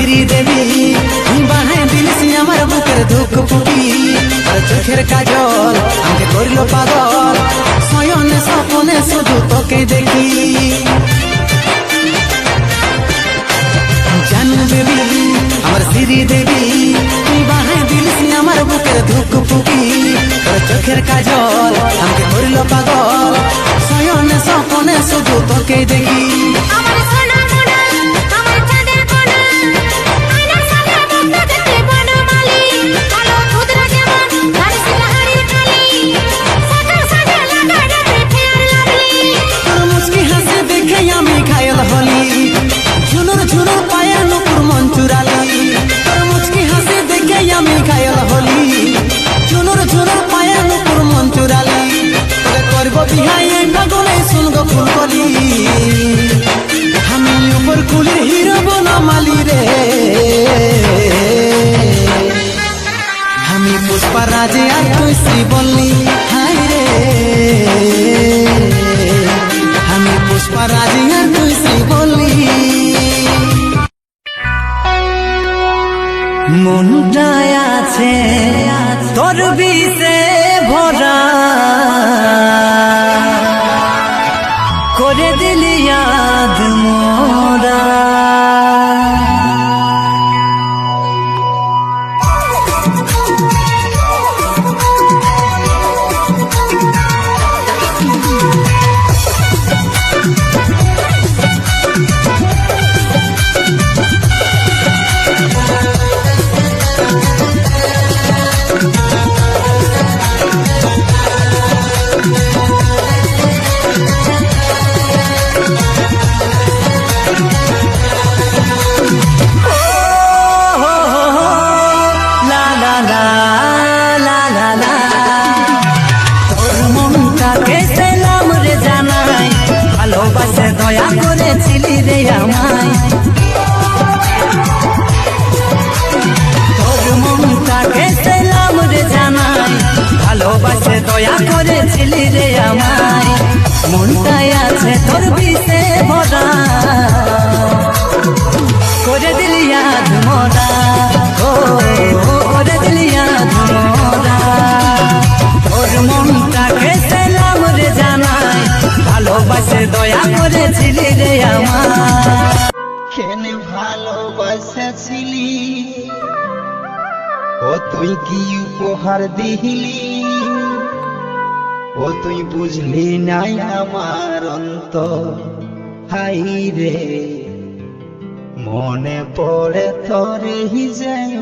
শ্রীদেবী বানাই দিলিস আমার বুকের ধুক পুকি আর চোখের কাজল আমাকে করলো পাগল শয়নে স্বপনে শুধু তোকে দেখি জানু বেবি আমার শ্রীদেবী বানাই দিলিস আমার বুকের ধুক পুকি আর চোখের কাজল আমাকে করলো পাগল শয়নে স্বপনে শুধু তোকে দেখি পুষ্পারাজে আর তুই শ্রী বললি হাই রে আমি পুষ্পারাজে আর তুই শ্রী বললি মনটায় আছে তোর বিষে ভরা করে দিলি ইয়াদ মোরা দয়া করেছিলি রে আমায় তোর মনটাকে সেলাম রে জানাই ভালোবাসে দয়া করেছিলি রে আমায় মনটায় আছে তোর বিষে ভরা করে দিলি ইয়াদ মোরা ও করে দিলি ইয়াদ মোরা তোর মনটাকে সেলাম রে জানাই ভালোবাসে দয়া করেছিলি রে আমার কেন ভালোবাসেছিলি ও তুই কি উপহার দিলি ও তুই বুঝলি নাই আমার অন্তর হাই রে মনে পড়ে তোর হি যায়